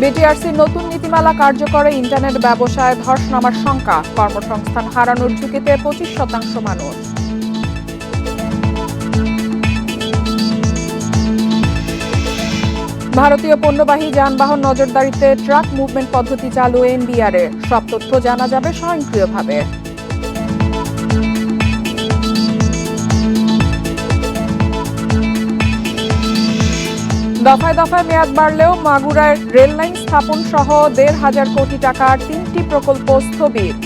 বিটিআরসির নতুন নীতিমালা কার্যকরে ইন্টারনেট ব্যবসায় ধস নামার শঙ্কা, কর্মসংস্থান হারানোর ঝুঁকিতে 25% মানুষ। ভারতীয় পণ্যবাহী যানবাহন নজরদারিতে ট্রাক মুভমেন্ট পদ্ধতি চালু এনবিআরে, সব তথ্য জানা যাবে স্বয়ংক্রিয়ভাবে। দফায় দফায় মেয়াদ বাড়লেও মাগুরায় রেললাইন স্থাপন সহ 1,500 কোটি টাকার 3টি প্রকল্প স্থগিত,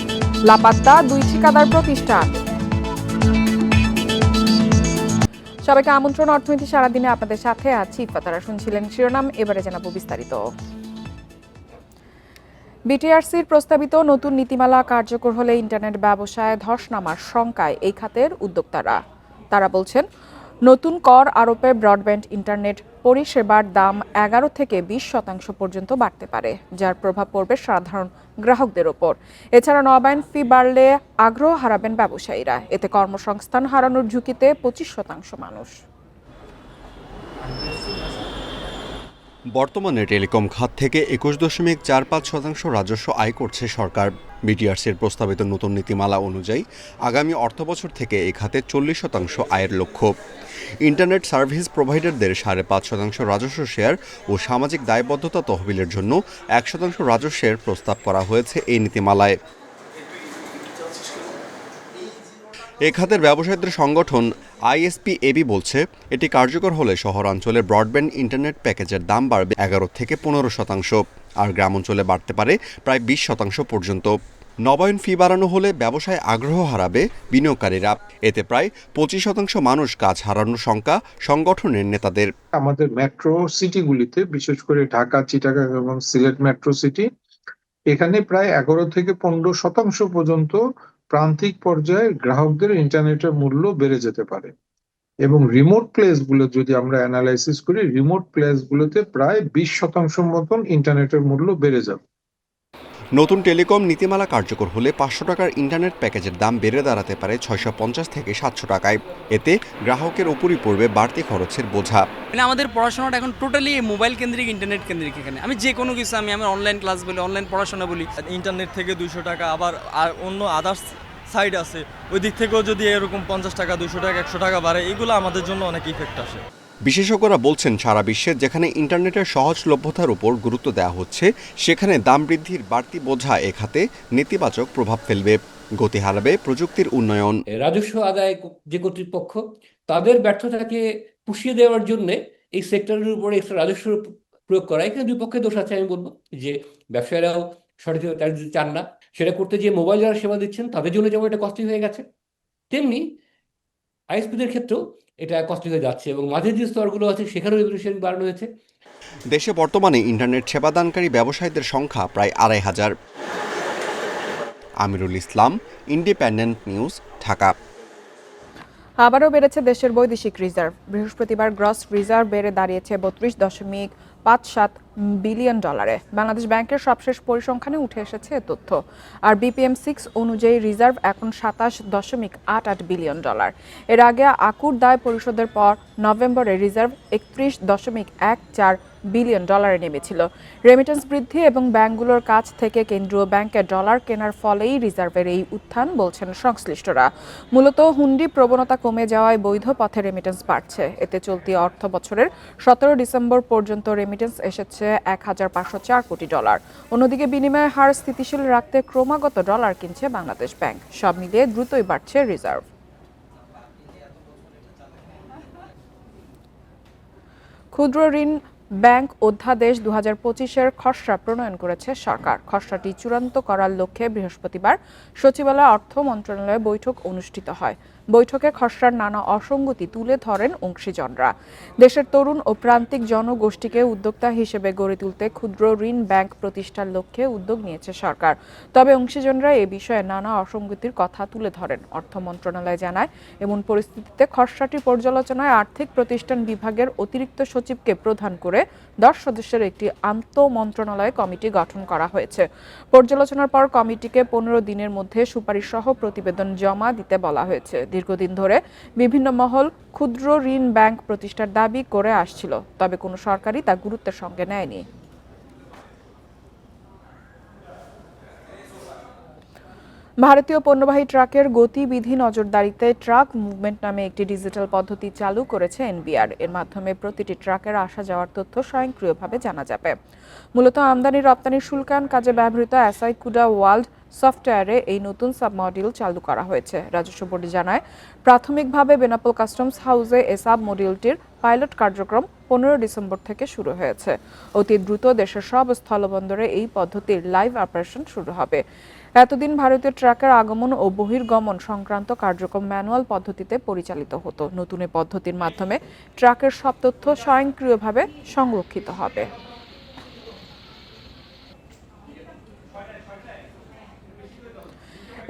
লাপাত্তা 2 ঠিকাদার প্রতিষ্ঠান। সবাইকে আমন্ত্রণ অর্থনীতি সারাদিনে আপনাদের সাথে আছি ইফাতারা। শুনছিলেন শিরোনাম, এবারে জানাবো বিস্তারিত। বিটিআরসির প্রস্তাবিত নতুন নীতিমালা কার্যকর হলে ইন্টারনেট ব্যবসায় ধস নামার শঙ্কায় এই খাতের উদ্যোক্তারা। তারা বলছেন, নতুন কর আরোপে ব্রডব্যান্ড ইন্টারনেট পরিষেবার দাম 11 থেকে 20% পর্যন্ত বাড়তে পারে, যার প্রভাব পড়বে সাধারণ গ্রাহকদের ওপর। এছাড়া নবায়ন ফি বাড়লে আগ্রহ হারাবেন ব্যবসায়ীরা। এতে কর্মসংস্থান হারানোর ঝুঁকিতে 25% মানুষ। বর্তমানে টেলিকম খাত থেকে 21.45% রাজস্ব আয় করছে সরকার। বিটিআরসির প্রস্তাবিত নতুন নীতিমালা অনুযায়ী আগামী অর্থবছর থেকে এই খাতে 40% আয়ের লক্ষ্য। ইন্টারনেট সার্ভিস প্রোভাইডারদের 5.5% রাজস্ব শেয়ার ও সামাজিক দায়বদ্ধতা তহবিলের জন্য 1% রাজস্বের প্রস্তাব করা হয়েছে এই নীতিমালায়। এ খাতের ব্যবসায়ীদের সংগঠন আইএসপিএবি বলছে, এটি কার্যকর হলে শহরাঞ্চলে ব্রডব্যান্ড ইন্টারনেট প্যাকেজের দাম বাড়বে 11 থেকে 15%, আর গ্রামাঞ্চলে বাড়তে পারে প্রায় 20% পর্যন্ত। নবায়ন ফি বাড়ানো হলে ব্যবসায় আগ্রহ হারাবে বিনিয়োগকারীরা। এতে প্রায় 25% মানুষ কাজ হারানোর শঙ্কা সংগঠনের নেতাদের। আমাদের মেট্রো সিটিগুলিতে, বিশেষ করে ঢাকা, চিটাগাং এবং সিলেট মেট্রো সিটি, এখানে প্রায় 11 থেকে 15% পর্যন্ত প্রান্তিক পর্যায়ে গ্রাহকদের ইন্টারনেটের মূল্য বেড়ে যেতে পারে। এবং রিমোট প্লেসগুলো যদি আমরা অ্যানালাইসিস করি, রিমোট প্লেসগুলোতে প্রায় 20% মতন ইন্টারনেটের মূল্য বেড়ে যাবে। নতুন টেলিকম নীতিমালা কার্যকর হলে 500 টাকার ইন্টারনেট প্যাকেজের দাম বেড়ে দাঁড়াতে পারে 650 থেকে 700 টাকায়। এতে গ্রাহকের উপরই পড়বে বাড়তি খরচের বোঝা। মানে আমাদের পড়াশোনাটা এখন টোটালি মোবাইল কেন্দ্রিক, ইন্টারনেট কেন্দ্রিক। এখানে আমি যে কোনো কিছু আমি অনলাইন ক্লাস বলি, অনলাইন পড়াশোনা বলি। ইন্টারনেট থেকে 200 টাকা, আবার আর অন্য আদার্স সাইড আছে, ওই দিক থেকেও যদি এরকম 50 টাকা, 200 টাকা, 100 টাকা বাড়ে, এগুলো আমাদের জন্য অনেক ইফেক্ট আসে। বিশেষজ্ঞরা বলছেন, সারা বিশ্বে যেখানে ইন্টারনেটের সহজলভ্যতার উপর গুরুত্ব দেওয়া হচ্ছে, সেখানে দাম বৃদ্ধির বাড়তি বোঝা এ খাতে নেতিবাচক প্রভাব ফেলবে। গতি হারাবে প্রযুক্তির উন্নয়ন। রাজস্ব আদায় যে কর্তৃপক্ষ, তাদের ব্যর্থতাকে পুষিয়ে দেওয়ার জন্য এই সেক্টরের উপরে এক্সট্রা রাজস্ব প্রয়োগ করা, এখানে দুই পক্ষে দোষ আছে। আমি বলবো যে ব্যবসায়ীরাও সঠিক চান না সেটা করতে, যে মোবাইল যারা সেবা দিচ্ছেন তাদের জন্য যেমন এটা কস্টলি হয়ে গেছে, তেমনি আইএসপিদের ক্ষেত্রেও এটা কস্টলি হয়ে যাচ্ছে, এবং মাঝের যে স্তরগুলো আছে সেখানেও রেগুলেশন বাড়ানো হয়েছে। দেশে বর্তমানে ইন্টারনেট সেবাদানকারী ব্যবসায়ীদের সংখ্যা প্রায় 2,500। Amirul Islam, independent news, Dhaka. আবারও বেড়েছে দেশের বৈদেশিক রিজার্ভ। বৃহস্পতিবার গ্রস রিজার্ভ বেড়ে দাঁড়িয়েছে 32.57 বিলিয়ন ডলারে। বাংলাদেশ ব্যাংকের সবশেষ পরিসংখ্যানে উঠে এসেছে এ তথ্য। আর BPM6 অনুযায়ী রিজার্ভ এখন 27.88 বিলিয়ন ডলার। এর আগে আকুর দায় পরিশোধের পর নভেম্বরে রিজার্ভ 31.14 বিলিয়ন ডলারে নেমেছিল। রেমিটেন্স বৃদ্ধি এবং ব্যাংকগুলোর কাছ থেকে কেন্দ্রীয় ব্যাংকে ডলার কেনার ফলেই রিজার্ভের এই উত্থান বলছেন সংশ্লিষ্টরা। মূলত হুন্ডি প্রবণতা কমে যাওয়ায় বৈধ পথে রেমিটেন্স বাড়ছে। এতে চলতি অর্থ বছরের 17 ডিসেম্বর পর্যন্ত রেমিটেন্স এসেছে 1,504 কোটি ডলার। অন্যদিকে বিনিময় হার স্থিতিশীল রাখতে ক্রমাগত ডলার কিনছে বাংলাদেশ ব্যাংক। সব মিলিয়ে দ্রুতই বাড়ছে রিজার্ভ। ক্ষুদ্র ঋণ ব্যাংক অধ্যাদেশ 2025-এর খসড়া প্রণয়ন করেছে সরকার। খসড়াটি চূড়ান্ত করার লক্ষ্যে বৃহস্পতিবার সচিবালয়ে অর্থ মন্ত্রণালয়ে বৈঠক অনুষ্ঠিত হয়। বৈঠকে খসড়ার নানা অসঙ্গতি তুলে ধরেন অংশীজনরা। দেশের তরুণ ও প্রান্তিক জনগোষ্ঠীকে উদ্যোক্তা হিসেবে গড়ে তুলতে ক্ষুদ্র ঋণ ব্যাংক প্রতিষ্ঠার লক্ষ্যে উদ্যোগ নিয়েছে সরকার। তবে অংশীজনরা এ বিষয়ে নানা অসঙ্গতির কথা তুলে ধরেন। অর্থ মন্ত্রণালয় জানায়, এমন পরিস্থিতিতে খসড়াটি পর্যালোচনায় আর্থিক প্রতিষ্ঠান বিভাগের অতিরিক্ত সচিবকে প্রধান করে 10 সদস্যের একটি আন্তঃমন্ত্রণালয় কমিটি গঠন করা হয়েছে। পর্যালোচনার পর কমিটিকে 15 দিনের মধ্যে সুপারিশ সহ প্রতিবেদন জমা দিতে বলা হয়েছে। দীর্ঘদিন ধরে বিভিন্ন মহল ক্ষুদ্র ঋণ ব্যাংক প্রতিষ্ঠার দাবি করে আসছিল, তবে কোনো সরকারই তা গুরুত্বের সঙ্গে নেয়নি। ভারতীয় পণ্যবাহী ট্রাকের গতিবিধি নজরদারিতে ট্রাক মুভমেন্ট নামে একটি ডিজিটাল পদ্ধতি চালু করেছে এনবিআর। এর মাধ্যমে প্রতিটি ট্রাকের আসা যাওয়ার তথ্য স্বয়ংক্রিয়ভাবে জানা যাবে। মূলত আমদানি রপ্তানি শুল্কায়ন কাজে ব্যবহৃত এসআই কুডা ওয়ার্ল্ড সফটওয়্যারে এই নতুন সাবমডিউল চালু করা হয়েছে। রাজস্ব বোর্ড জানায়, প্রাথমিকভাবে বেনাপোল কাস্টমস হাউসে এ সাবমডিউলটির পাইলট কার্যক্রম 15 ডিসেম্বর থেকে শুরু হয়েছে। অতি দ্রুত দেশের সব স্থলবন্দরে এই পদ্ধতির লাইভ অপারেশন শুরু হবে। এতদিন ভারতীয় ট্রাকের আগমন ও বহির্গমন সংক্রান্ত কার্যক্রম ম্যানুয়াল পদ্ধতিতে পরিচালিত হতো। নতুন এই পদ্ধতির মাধ্যমে ট্রাকের সব তথ্য স্বয়ংক্রিয়ভাবে সংরক্ষিত হবে।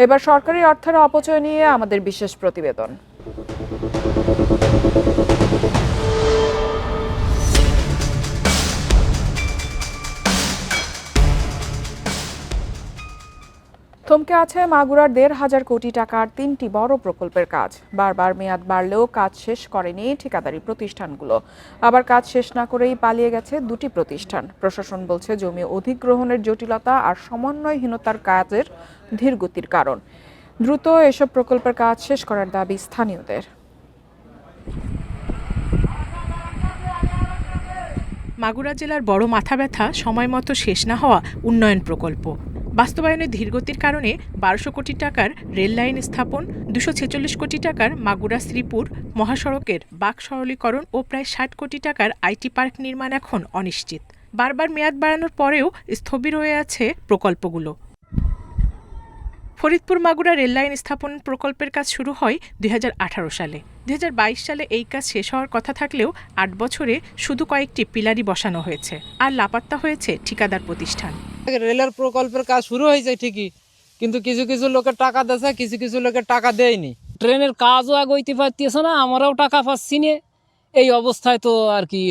এবার সরকারি অর্থের অপচয় নিয়ে আমাদের বিশেষ প্রতিবেদন। থমকে আছে মাগুরার 1,500 কোটি টাকার 3টি বড় প্রকল্পের কাজ। বারবার মেয়াদ বাড়লেও কাজ শেষ করেনি ঠিকাদারি প্রতিষ্ঠানগুলো। আবার কাজ শেষ না করেই পালিয়ে গেছে 2টি প্রতিষ্ঠান। প্রশাসন বলছে জমি অধিগ্রহণের জটিলতা আর সমন্বয়হীনতার কাজের ধীরগতির কারণ। দ্রুত এসব প্রকল্পের কাজ শেষ করার দাবি স্থানীয়দের। মাগুরা জেলার বড় মাথা ব্যথা সময় মতো শেষ না হওয়া উন্নয়ন প্রকল্প। বাস্তবায়নের ধীরগতির কারণে 1200 কোটি টাকার রেল লাইন স্থাপন, 246 কোটি টাকার মাগুরা শ্রীপুর মহাসড়কের বাক সরলীকরণ ও প্রায় 60 কোটি টাকার আইটি পার্ক নির্মাণ এখন অনিশ্চিত। বারবার মেয়াদ বাড়ানোর পরেও স্থবির হয়ে আছে প্রকল্পগুলো। ফরিদপুর মাগুরা রেল লাইন স্থাপন প্রকল্পের কাজ শুরু হয় 2018 সালে। 2022 সালে এই কাজ শেষ হওয়ার কথা থাকলেও 8 বছরে শুধু কয়েকটি পিলারই বসানো হয়েছে, আর লাপাত্তা হয়েছে ঠিকাদার প্রতিষ্ঠান। রেলের প্রকল্পের কাজ শুরু হয়েছে ঠিকই, কিন্তু কিছু কিছু লোকের টাকা দিয়েছে, কিছু কিছু লোকের টাকা দেয়নি। ট্রেনের কাজও আগাইতে পারতেছে না, আমরাও টাকা পাচ্ছি না। এই অবস্থায় তো আর কি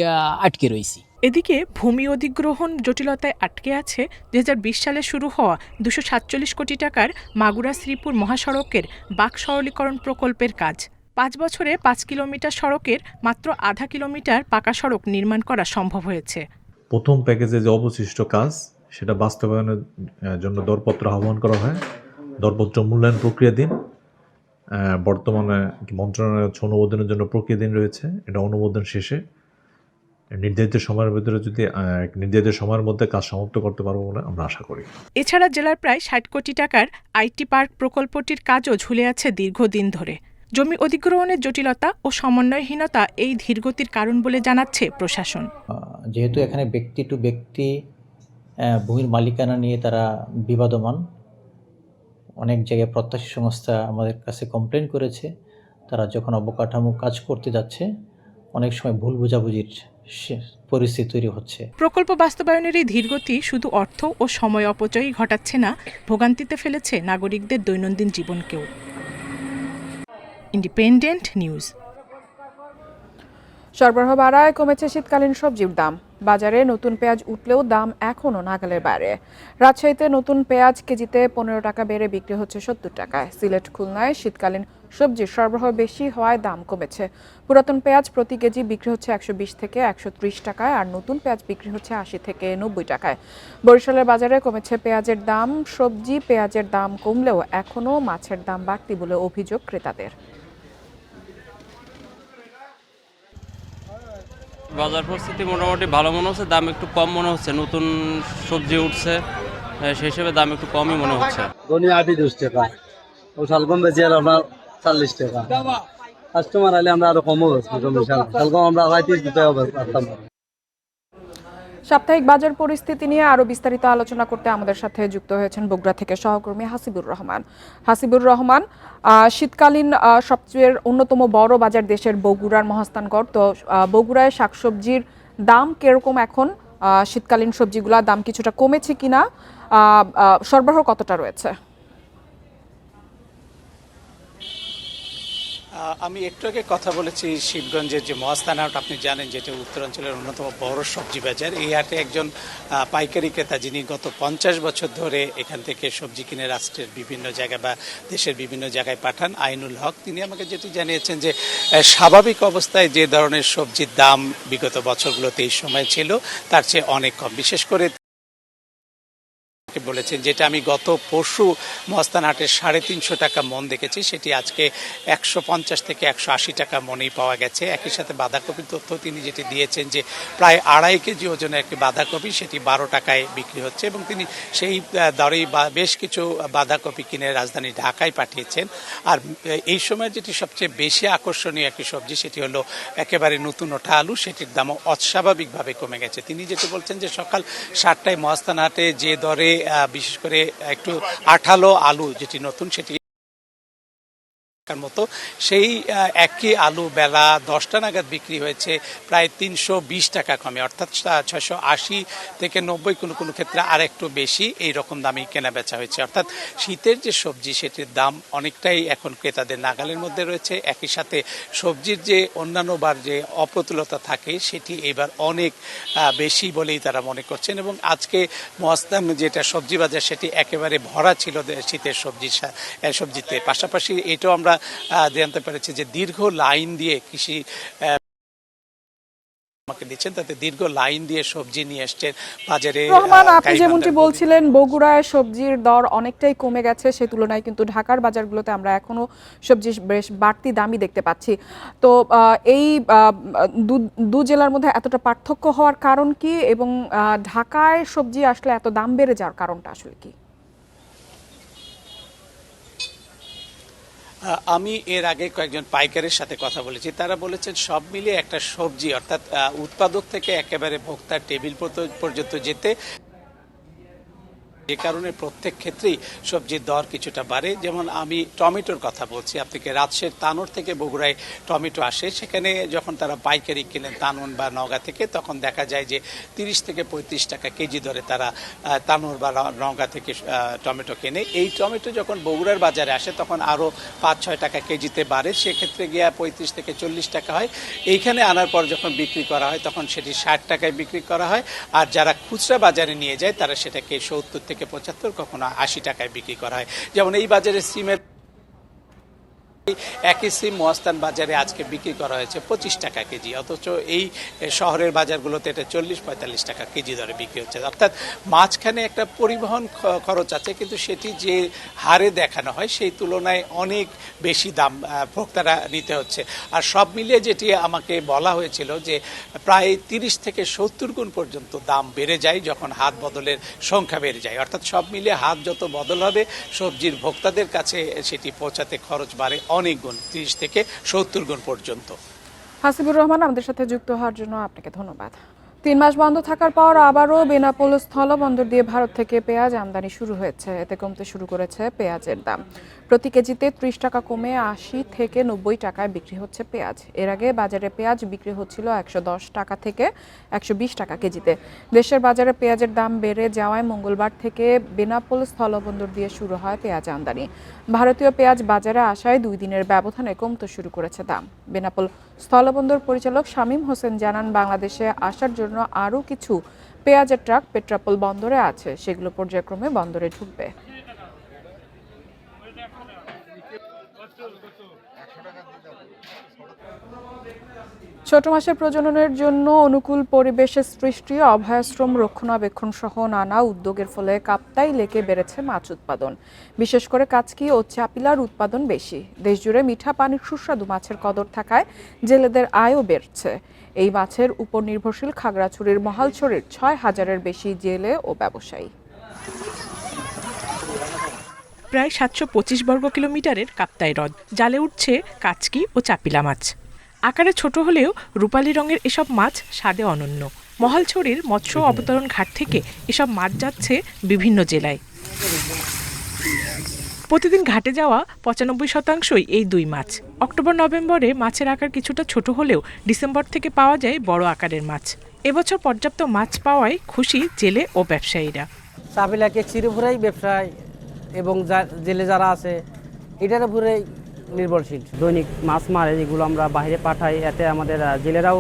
আটকে রয়েছি। এদিকে ভূমি অধিগ্রহণ জটিলতায় আটকে আছে 2020 সালে শুরু হওয়া 247 কোটি টাকার মাগুরা শ্রীপুর মহাসড়কের বাক সরলীকরণ প্রকল্পের কাজ। 5 বছরে 5 কিলোমিটার সড়কের মাত্র আধা কিলোমিটার পাকা সড়ক নির্মাণ করা সম্ভব হয়েছে। প্রথম প্যাকেজে যে অবশিষ্ট কাজ সেটা বাস্তবায়নের জন্য দরপত্র আহ্বান করা হয়। দরপত্র মূল্যায়ন প্রক্রিয়াধীন। বর্তমানে মন্ত্রণালয়ের অনুমোদনের জন্য প্রক্রিয়াধীন রয়েছে। এটা অনুমোদন শেষে নির্ধারিত সময়ের ভিতরে যদি নির্ধারিত সময়ের মধ্যে কাজ সমাপ্ত করতে পারবো বলে আমরা আশা করি। এছাড়া জেলার প্রায় 60 কোটি টাকার আইটি পার্ক প্রকল্পটির কাজও ঝুলে আছে দীর্ঘদিন ধরে। জমি অধিগ্রহণের জটিলতা ও সমন্বয়হীনতা এই ধীরগতির কারণ বলে জানাচ্ছে প্রশাসন। যেহেতু এখানে ব্যক্তি টু ব্যক্তি ভূমির মালিকানা নিয়ে তারা বিবাদমান, অনেক জায়গায় প্রত্যাশী সংস্থা আমাদের কাছে কমপ্লেন করেছে, তারা যখন অবকাঠামো কাজ করতে যাচ্ছে অনেক সময় ভুল বোঝাবুঝির পরিস্থিতি তৈরি হচ্ছে। প্রকল্প বাস্তবায়নের এই ধীরগতি শুধু অর্থ ও সময় অপচয়ই ঘটাচ্ছে না, ভোগান্তিতে ফেলেছে নাগরিকদের দৈনন্দিন জীবনকেও। Independent news. সরবরাহ বাড়ায় কমেছে শীতকালীন সবজির দাম। বাজারে নতুন পেঁয়াজ উঠলেও দাম এখনও নাগালের বাইরে। রাজশাহীতে নতুন পেঁয়াজ কেজিতে 15 টাকা বেড়ে বিক্রি হচ্ছে 70 টাকায়। সিলেট, খুলনায় শীতকালীন সবজির সরবরাহ বেশি হওয়ায় দাম কমেছে। পুরাতন পেঁয়াজ প্রতি কেজি বিক্রি হচ্ছে 120 থেকে 130 টাকায়, আর নতুন পেঁয়াজ বিক্রি হচ্ছে 80 থেকে 90 টাকায়। বরিশালের বাজারে কমেছে পেঁয়াজের দাম। সবজি পেঁয়াজের দাম কমলেও এখনও মাছের দাম বাড়তি বলে অভিযোগ ক্রেতাদের। বাজার পরিস্থিতি মোটামুটি ভালো মনে হচ্ছে, দাম একটু কম মনে হচ্ছে। নতুন সবজি উঠছে, সেই হিসেবে দাম একটু কমই মনে হচ্ছে। ধনিয়া 28 টাকা, ও শালগম বেশি আর আপনার 40 টাকা। কাস্টমার আলে আমরা আরো কমও শালগম আমরা 35 দিতে হবে। সাপ্তাহিক বাজার পরিস্থিতি নিয়ে আরো বিস্তারিত আলোচনা করতে আমাদের সাথে যুক্ত হয়েছেন বগুড়া থেকে সহকর্মী হাসিবুর রহমান। হাসিবুর রহমান, শীতকালীন সবচেয়ে অন্যতম বড় বাজার দেশের বগুড়ার মহাস্থানগড়, তো বগুড়ায় শাকসবজির দাম কিরকম এখন? শীতকালীন সবজিগুলোর দাম কিছুটা কমেছে কিনা? সরবরাহ কতটা রয়েছে? আমি একটু আগে কথা বলেছি শিবগঞ্জের যে মহাস্থান হাট, আপনি জানেন যেটা উত্তরাঞ্চলের অন্যতম বড় সবজি বাজার। এই হাটে একজন পাইকারি ক্রেতা যিনি গত 50 বছর ধরে এখান থেকে সবজি কিনে রাষ্ট্রের বিভিন্ন জায়গায় বা দেশের বিভিন্ন জায়গায় পাঠান, আইনুল হক, তিনি আমাকে যেটি জানিয়েছেন যে স্বাভাবিক অবস্থায় যে ধরনের সবজির দাম বিগত বছরগুলোতে এই সময় ছিল তার চেয়ে অনেক কম। বিশেষ করে আমাকে বলেছেন, যেটা আমি গত পরশু মহাস্থান হাটের 350 টাকা মন দেখেছি, সেটি আজকে 150 থেকে 180 টাকা মনেই পাওয়া গেছে। একই সাথে বাঁধাকপির তথ্য তিনি যেটি দিয়েছেন যে প্রায় 2.5 কেজি ওজনের একটি বাঁধাকপি সেটি 12 টাকায় বিক্রি হচ্ছে, এবং তিনি সেই দরেই বেশ কিছু বাঁধাকপি কিনে রাজধানী ঢাকায় পাঠিয়েছেন। আর এই সময় যেটি সবচেয়ে বেশি আকর্ষণীয় একটি সবজি সেটি হলো একেবারে নতুন ওঠা আলু, সেটির দামও অস্বাভাবিকভাবে কমে গেছে। তিনি যেটি বলছেন যে সকাল 7টায় মহাস্থান হাটে যে দরে বিশেষ করে একটু আঠালো আলু যেটি নতুন সেটি মতো, সেই একই আলু বেলা 10টা নাগাদ বিক্রি হয়েছে প্রায় 320 টাকা কমে, অর্থাৎ 680 থেকে 90, কোনো কোনো ক্ষেত্রে আর একটু বেশি এই রকম দামে কেনা বেচা হয়েছে। অর্থাৎ শীতের যে সবজি সেটির দাম অনেকটাই এখন ক্রেতাদের নাগালের মধ্যে রয়েছে। একই সাথে সবজির যে অন্যান্য বার যে অপ্রতুলতা থাকে সেটি এবার অনেক বেশি বলেই তারা মনে করছেন, এবং আজকে মহাস্থান যেটা সবজি বাজার সেটি একেবারে ভরা ছিল শীতের সবজিতে। পাশাপাশি এটাও আমরা জানতে পেরেছি যে দীর্ঘ লাইন দিয়ে কৃষি আমাকে দিচ্ছেন, তাতে দীর্ঘ লাইন দিয়ে সবজি নিয়ে এসছেন বাজারে। রহমান, আপনি যেমনটি বলছিলেন বগুড়ায় সবজির দর অনেকটাই কমে গেছে, সে তুলনায় কিন্তু ঢাকার বাজারগুলোতে আমরা এখনো সবজি বেশ বাড়তি দামই দেখতে পাচ্ছি। তো এই দু জেলার মধ্যে এতটা পার্থক্য হওয়ার কারণ কি, এবং ঢাকায় সবজি আসলে এত দাম বেড়ে যাওয়ার কারণটা আসলে কি? আমি এর আগে কয়েকজন পাইকারের সাথে কথা বলেছি, তারা বলেছেন সব মিলিয়ে একটা সবজি অর্থাৎ উৎপাদক থেকে একেবারে ভোক্তার টেবিল পর্যন্ত যেতে যে কারণে প্রত্যেক ক্ষেত্রেই সবজির দর কিছুটা বাড়ে। যেমন আমি টমেটোর কথা বলছি, আপনাকে রাজশাহীর তানোর থেকে বগুড়ায় টমেটো আসে, সেখানে যখন তারা পাইকারি কেনেন তানোর বা নওগাঁ থেকে, তখন দেখা যায় যে 30 থেকে 35 টাকা কেজি দরে তারা তানোর বা নওগাঁ থেকে টমেটো কেনে। এই টমেটো যখন বগুড়ার বাজারে আসে তখন আরও 5-6 টাকা কেজিতে বাড়ে, সেক্ষেত্রে গিয়া 35 থেকে 40 টাকা হয়। এইখানে আনার পর যখন বিক্রি করা হয় তখন সেটি 60 টাকায় বিক্রি করা হয়, আর যারা খুচরা বাজারে নিয়ে যায় তারা সেটাকে 70 থেকে 75, কখনো 80 টাকায় বিক্রি করা হয়। যেমন এই বাজারে সিমের একই সিম মহাস্থান বাজারে আজকে বিক্রি করা হয়েছে 25 টাকা কেজি, অথচ এই শহরের বাজারগুলোতে এটা 40-45 টাকা কেজি দরে বিক্রি হচ্ছে। অর্থাৎ মাঝখানে একটা পরিবহন খরচ আছে, কিন্তু সেটি যে হারে দেখানো হয় সেই তুলনায় অনেক বেশি দাম ভোক্তারা নিতে হচ্ছে। আর সব মিলিয়ে যেটি আমাকে বলা হয়েছিল যে প্রায় 30 থেকে 70 গুণ পর্যন্ত দাম বেড়ে যায় যখন হাত বদলের সংখ্যা বেড়ে যায়। অর্থাৎ সব মিলিয়ে হাত যত বদল হবে সবজির ভোক্তাদের কাছে সেটি পৌঁছাতে খরচ বাড়ে অনেক গুণ, 30 থেকে 70 গুণ পর্যন্ত। হাসিবুর রহমান, আমাদের সাথে যুক্ত হওয়ার জন্য আপনাকে ধন্যবাদ। 3 মাস বন্ধ থাকার পর আবারও বেনাপোল স্থলবন্দর দিয়ে ভারত থেকে পেঁয়াজ আমদানি শুরু হয়েছে। এতে কমতে শুরু করেছে পেঁয়াজের দাম। প্রতি কেজিতে 30 টাকা কমে 80 থেকে 90 টাকায় বিক্রি হচ্ছে পেঁয়াজ। এর আগে বাজারে পেঁয়াজ বিক্রি হচ্ছিল 110 টাকা থেকে 120 টাকা কেজিতে। দেশের বাজারে পেঁয়াজের দাম বেড়ে যাওয়ায় মঙ্গলবার থেকে বেনাপোল স্থলবন্দর দিয়ে শুরু হয় পেঁয়াজ আমদানি। ভারতীয় পেঁয়াজ বাজারে আসায় 2 দিনের ব্যবধানে কমতে শুরু করেছে দাম। বেনাপোল স্থলবন্দর পরিচালক শামীম হোসেন জানান, বাংলাদেশে আসার জন্য আরও কিছু পেঁয়াজের ট্রাক পেট্রাপোল বন্দরে আছে, সেগুলো পর্যায়ক্রমে বন্দরে ঢুকবে। ছোট মাছের প্রজননের জন্য অনুকূল পরিবেশের সৃষ্টি, অভয়াশ্রম রক্ষণাবেক্ষণ সহ নানা উদ্যোগের ফলে কাপ্তাই লেকে বেড়েছে মাছ উৎপাদন। বিশেষ করে কাচকি ও চাপিলার উৎপাদন বেশি। দেশজুড়ে মিঠা পানির সুস্বাদু মাছের কদর থাকায় জেলেদের আয়ও বেড়েছে। এই মাছের উপর নির্ভরশীল খাগড়াছড়ির মহালছড়ির 6,000-এর বেশি জেলে ও ব্যবসায়ী। প্রায় 725 বর্গ কিলোমিটারের কাপ্তাই হ্রদ, জালে উঠছে কাচকি ও চাপিলা মাছ। আকারে ছোট হলেও রূপালী রঙের এসব মাছ স্বাদে অনন্য। মহালছড়ির মৎস্য অবতরণ ঘাট থেকে এসব মাছ যাচ্ছে বিভিন্ন জেলায়। প্রতিদিন ঘাটে যাওয়া 95% এই 2 মাছ। অক্টোবর-নভেম্বরে মাছের আকার কিছুটা ছোট হলেও ডিসেম্বর থেকে পাওয়া যায় বড় আকারের মাছ। এবছর পর্যাপ্ত মাছ পাওয়ায় খুশি জেলে ও ব্যবসায়ীরা। চাপিলাকে চিরপুরাই ব্যবসায় এবং জেলে যারা আছে এটার উপরেই নির্ভরশীল। দৈনিক মাছ মারে যেগুলো আমরা বাইরে পাঠাই, এতে আমাদের জেলেরাও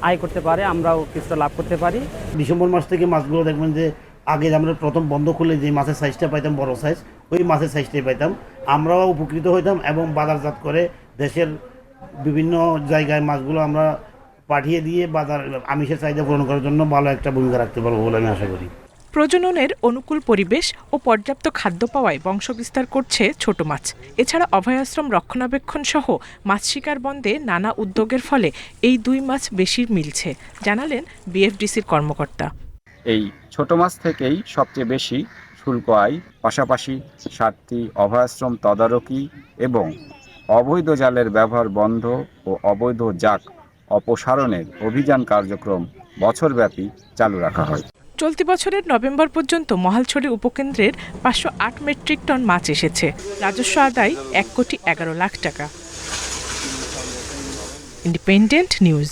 আয় করতে পারে, আমরাও কিছুটা লাভ করতে পারি। ডিসেম্বর মাস থেকে মাছগুলো দেখবেন যে আগে আমরা প্রথম বন্ধ করলে যে মাছের সাইজটা পাইতাম বড় সাইজ, ওই মাছের সাইজটাই পাইতাম, আমরাও উপকৃত হইতাম এবং বাজারজাত করে দেশের বিভিন্ন জায়গায় মাছগুলো আমরা পাঠিয়ে দিয়ে বাজার আমিষের চাহিদা পূরণ করার জন্য ভালো একটা ভূমিকা রাখতে পারবো বলে আমি আশা করি। প্রজননের অনুকূল পরিবেশ ও পর্যাপ্ত খাদ্য পাওয়ায় বংশবিস্তার করছে ছোট মাছ। এছাড়া অভয়াশ্রম রক্ষণাবেক্ষণ সহ মাছ শিকার বন্ধে নানা উদ্যোগের ফলে এই দুই মাছ বেশি মিলছে, জানালেন বিএফডিসির কর্মকর্তা। এই ছোট মাছ থেকেই সবচেয়ে বেশি শুল্ক আয়, পাশাপাশি 7টি অভয়াশ্রম তদারকি এবং অবৈধ জালের ব্যবহার বন্ধ ও অবৈধ জাক অপসারণের অভিযান কার্যক্রম বছরব্যাপী চালু রাখা হয়। চলতি বছরের নভেম্বর পর্যন্ত মহালছড়ি উপকেন্দ্রের 508 মেট্রিক টন মাছ এসেছে। রাজস্ব আদায় 1,11 লাখ টাকা। Independent news.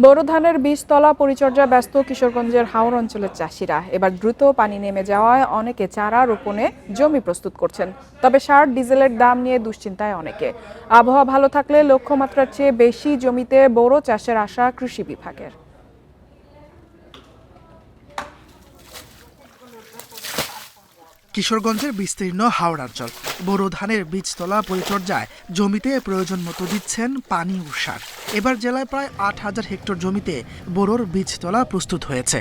বোরো ধানের বীজতলা পরিচর্যায় ব্যস্ত কিশোরগঞ্জের হাওর অঞ্চলের চাষিরা। এবার দ্রুত পানি নেমে যাওয়ায় অনেকে চারা রোপণে জমি প্রস্তুত করছেন। তবে সার ডিজেলের দাম নিয়ে দুশ্চিন্তায় অনেকে। আবহাওয়া ভালো থাকলে লক্ষ্যমাত্রার চেয়ে বেশি জমিতে বোরো চাষের আশা কৃষি বিভাগের। কিশোরগঞ্জের বিস্তীর্ণ হাওড়াঞ্চল বোরো ধানের বীজতলা পরিচর্যায় জমিতে প্রয়োজন মতো দিচ্ছেন পানি ও সার। এবার জেলায় প্রায় 8,000 হেক্টর জমিতে বোরোর বীজতলা প্রস্তুত হয়েছে।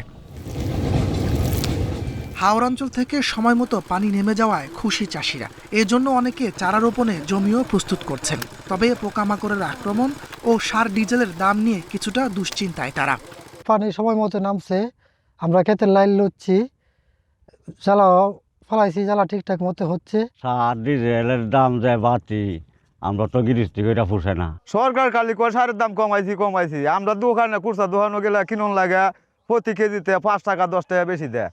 হাওড়াঞ্চল থেকে সময় মতো পানি নেমে যাওয়ায় খুশি চাষিরা। এজন্য অনেকে চারা রোপণে জমিও প্রস্তুত করছেন। তবে পোকামাকড়ের আক্রমণ ও সার ডিজেলের দাম নিয়ে কিছুটা দুশ্চিন্তায় তারা। পানি সময় মতো নামছে, আমরা খেতে লাইন লুচ্ছি, জ্বালা ফলাইছি, জ্বালা ঠিকঠাক মতো হচ্ছে। সার ডিজেলের দাম যায় বাড়তি, আমরা তো গৃহস্থী করে পুষে না। সরকার খালি সারের দাম কমাইছি, আমরা দোকানে কুরসা দোকানে গেলে কিনুন লাগে প্রতি কেজিতে 5 টাকা 10 টাকা বেশি দেয়।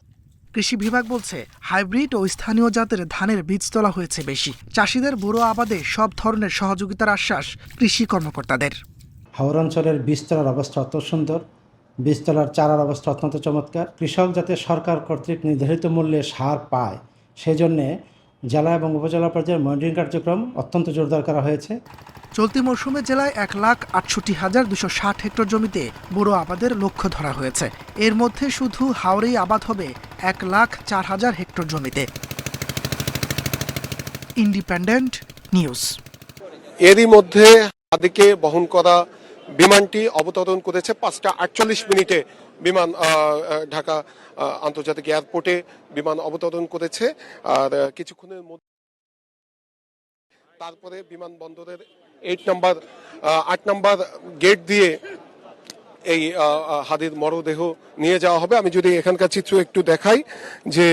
কৃষি বিভাগ বলছে হাইব্রিড ও স্থানীয় জাতের ধানের বীজ তোলা হয়েছে বেশি। চাষিদের বোরো আবাদে সব ধরনের সহযোগিতার আশ্বাস কৃষি কর্মকর্তাদের। হাওড়াঞ্চলের বীজতলার অবস্থা অত্যন্ত সুন্দর, বীজতলার চারার অবস্থা অত্যন্ত চমৎকার। কৃষক যাতে সরকার কর্তৃক নির্ধারিত মূল্যে সার পায় সেজন্যে জেলা এবং উপজেলা পর্যায়ে মনিটরিং কার্যক্রম অত্যন্ত জোরদার করা হয়েছে। চলতি মৌসুমে জেলায় 1,68,260 হেক্টর জমিতে বোরো আবাদের লক্ষ্য ধরা হয়েছে। এর মধ্যে শুধু হাওরেই আবাদ হবে 1,04,000 হেক্টর জমিতে। Independent news. এরই মধ্যে হাদিকে বহন করা বিমানটি অবতরণ করেছে 5:48 বিমান ঢাকা আন্তর্জাতিক এয়ারপোর্টে বিমান অবতরণ করেছে। আর কিছুক্ষণের মধ্যে তারপরে বিমানবন্দরের 8 নম্বর গেট দিয়ে এই হাদির মরদেহ নিয়ে যাওয়া হবে। আমি যদি এখানকার চিত্র একটু দেখাই, যে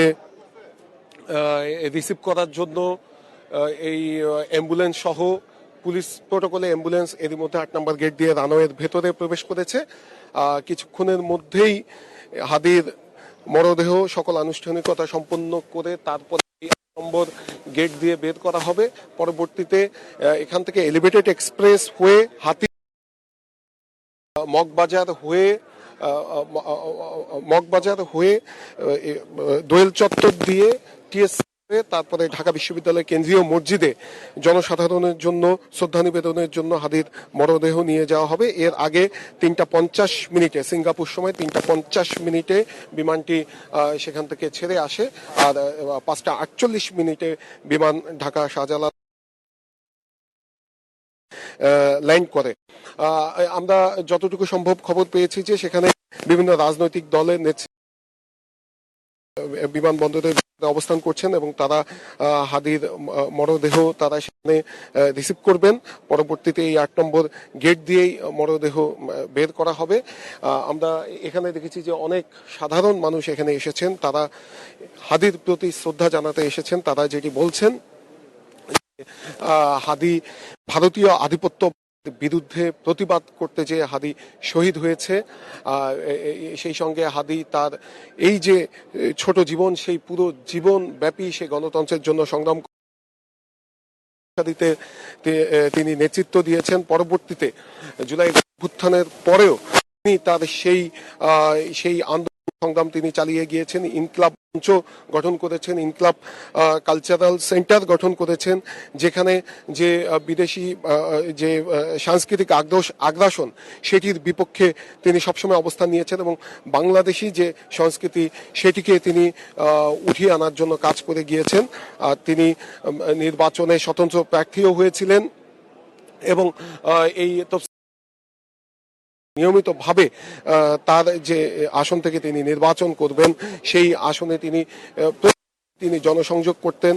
রিসিভ করার জন্য এই অ্যাম্বুলেন্স সহ পুলিশ প্রোটোকলে অ্যাম্বুলেন্স এর মধ্যে 8 নম্বর গেট দিয়ে রানওয়ের ভেতরে প্রবেশ করেছে। কিছুক্ষণের মধ্যেই হাদির মরদেহ সকল আনুষ্ঠানিকতা সম্পন্ন করে তারপরে 8 নম্বর গেট দিয়ে বের করা হবে। পরবর্তীতে এখান থেকে এলিভেটেড এক্সপ্রেস হয়ে হাতি মগবাজার হয়ে দোয়েল চত্বর দিয়ে টিএস, তারপরে ঢাকা বিশ্ববিদ্যালয় কেন্দ্রীয় মসজিদে জনসাধারণের জন্য শ্রদ্ধা নিবেদনের জন্য হাদির মরদেহ নিয়ে যাওয়া হবে। এর আগে 3:50 সিঙ্গাপুর সময় 3:50 বিমানটি সেখান থেকে ছেড়ে আসে। আর 5:48 বিমান ঢাকা শাহজালাল ল্যান্ড করে। আমরা যতটুকু সম্ভব খবর পেয়েছি যে সেখানে বিভিন্ন রাজনৈতিক দলের নেতৃত্ব বিমানবন্দরে অবস্থান করছেন এবং তারা হাদির মরদেহ তারা সেখানে রিসিভ করবেন। পরবর্তীতে এই 8 নম্বর গেট দিয়েই মরদেহ বের করা হবে। আমরা এখানে দেখেছি যে অনেক সাধারণ মানুষ এখানে এসেছেন, তারা হাদির প্রতি শ্রদ্ধা জানাতে এসেছেন। তারা যেটি বলছেন, হাদি ভারতীয় আধিপত্য বিরুদ্ধে প্রতিবাদ করতে যে হাদি শহীদ হয়েছে, সেই সঙ্গে হাদি তার এই যে ছোট জীবন, সেই পুরো জীবন ব্যাপী সে গণতন্ত্রের জন্য সংগ্রাম দিতে তিনি নেতৃত্ব দিয়েছেন। পরবর্তীতে জুলাই অভ্যুত্থানের পরেও তিনি তার সেই আন্দোলন সংগ্রাম তিনি চালিয়ে গিয়েছেন। ইনকলাব মঞ্চ গঠন করেছেন, ইনকলাব কালচারাল সেন্টার গঠন করেছেন, যেখানে যে বিদেশি যে সাংস্কৃতিক আগ্রাসন সেটির বিপক্ষে তিনি সবসময় অবস্থান নিয়েছেন এবং বাংলাদেশি যে সংস্কৃতি সেটিকে তিনি উঠিয়ে আনার জন্য কাজ করে গিয়েছেন। তিনি নির্বাচনে স্বতন্ত্র প্রার্থীও হয়েছিলেন এবং এই নিয়মিতভাবে তার যে আসন থেকে তিনি নির্বাচন করবেন সেই আসনে তিনি জনসংযোগ করতেন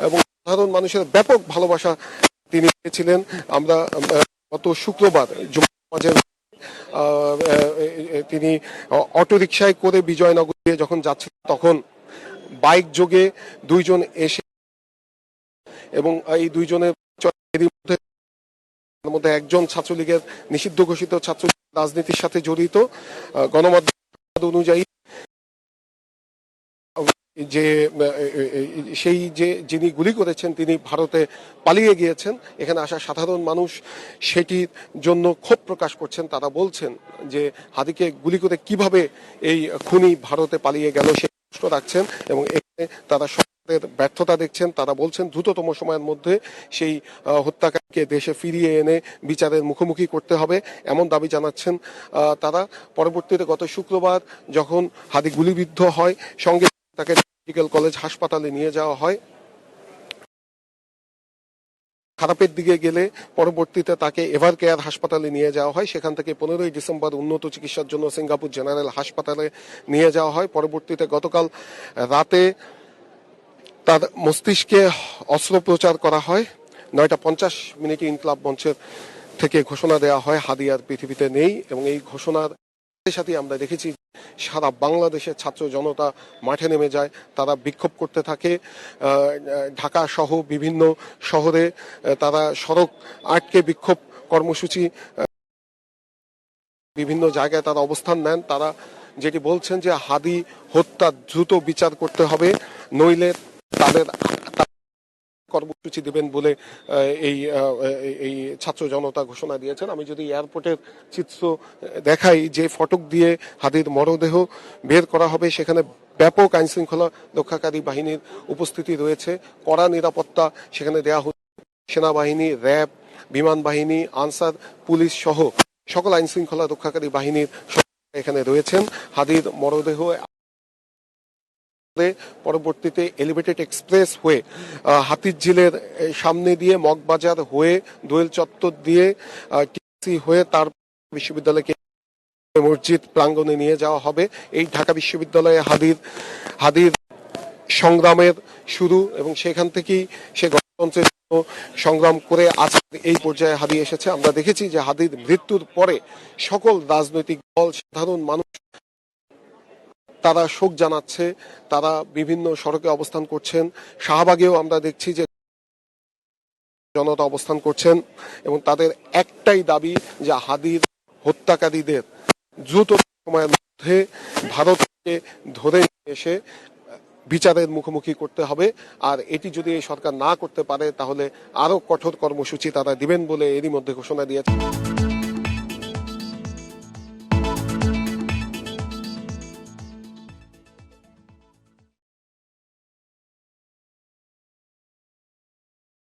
এবং সাধারণ মানুষের ব্যাপক ভালোবাসা তিনি পেয়েছিলেন। আমরা গত শুক্রবার জুম্মার তিনি অটোরিকশায় করে বিজয়নগর দিয়ে যখন যাচ্ছিলেন তখন বাইক যোগে দুইজন এসে এবং এই দুইজনের মধ্যে একজন ছাত্রলীগের নিষিদ্ধ ঘোষিত ছাত্রলীগ রাজনীতির সাথে জড়িত। গণমাধ্যম অনুযায়ী যে যিনি গুলি করেছেন তিনি ভারতে পালিয়ে গিয়েছেন। এখানে আসা সাধারণ মানুষ সেটির জন্য ক্ষোভ প্রকাশ করছেন। তারা বলছেন যে হাদিকে গুলি করে কিভাবে এই খুনি ভারতে পালিয়ে গেল সে প্রশ্ন রাখছেন এবং এখানে তারা সরকারের ব্যর্থতা দেখছেন। তারা বলছেন দ্রুততম সময়ের মধ্যে সেই হত্যাকারীকে দেশে ফিরিয়ে এনে বিচারের মুখোমুখি করতে হবে এমন দাবি জানাচ্ছেন তারা। পরবর্তীতে গত শুক্রবার যখন হাদি গুলিবিদ্ধ হয় সঙ্গে তাকে মেডিকেল কলেজ হাসপাতালে নিয়ে যাওয়া হয়। খারাপের দিকে গেলে পরবর্তীতে তাকে এভার কেয়ার হাসপাতালে নিয়ে যাওয়া হয়। সেখান থেকে 15ই ডিসেম্বর উন্নত চিকিৎসার জন্য সিঙ্গাপুর জেনারেল হাসপাতালে নিয়ে যাওয়া হয়। পরবর্তীতে গতকাল রাতে তার মস্তিষ্কে অস্ত্রোপচার করা হয়। 9:50 ইনকিলাব মঞ্চের থেকে ঘোষণা দেওয়া হয় হাদি আর পৃথিবীতে নেই এবং এই ঘোষণার সাথে আমরা দেখেছি সারা বাংলাদেশের ছাত্র জনতা মাঠে নেমে যায়। তারা বিক্ষোভ করতে থাকে। ঢাকা সহ বিভিন্ন শহরে তারা সড়ক আটকে বিক্ষোভ কর্মসূচি বিভিন্ন জায়গায় তারা অবস্থান নেন। তারা যেটি বলছেন যে হাদি হত্যা দ্রুত বিচার করতে হবে, নইলে তাদের কর্মসূচি দেবেন বলে এই ছাত্র জনতা ঘোষণা দিয়েছেন। আমি যদি এয়ারপোর্টের চিত্র দেখাই যে ফটক দিয়ে হাদির মরদেহ বের করা হবে সেখানে ব্যাপক আইন শৃঙ্খলা রক্ষাকারী বাহিনীর উপস্থিতি রয়েছে। কড়া নিরাপত্তা সেখানে দেওয়া হচ্ছে। সেনাবাহিনী, র্যাব, বিমান বাহিনী, আনসার পুলিশ সহ সকল আইন শৃঙ্খলা রক্ষাকারী বাহিনীর এখানে রয়েছেন। হাদির মরদেহ পরবর্তীতে এলিভেটেড এক্সপ্রেস হয়ে হাতিরঝিলের সামনে দিয়ে মগবাজার হয়ে দোয়েল চত্বর দিয়ে টিসি হয়ে তার বিশ্ববিদ্যালয়কে মসজিদ প্রাঙ্গণে নিয়ে যাওয়া হবে। এই ঢাকা বিশ্ববিদ্যালয়ে হাদির সংগ্রামের শুরু এবং সেখান থেকেই সে গণতন্ত্রের সংগ্রাম করে আজকে এই পর্যায়ে হাদি এসেছে। আমরা দেখেছি যে হাদির মৃত্যুর পরে সকল রাজনৈতিক দল, সাধারণ মানুষ তারা শোক জানাচ্ছে, তারা বিভিন্ন সড়কে অবস্থান করছেন। শাহবাগেও আমরা দেখছি যে জনতা অবস্থান করছেন এবং তাদের একটাই দাবি যে হাদির হত্যাকারীদের দ্রুত সময়ের মধ্যে ভারতকে ধরে এসে বিচারের মুখোমুখি করতে হবে। আর এটি যদি এই সরকার না করতে পারে তাহলে আরো কঠোর কর্মসূচি তারা দিবেন বলে এরই মধ্যে ঘোষণা দিয়েছে।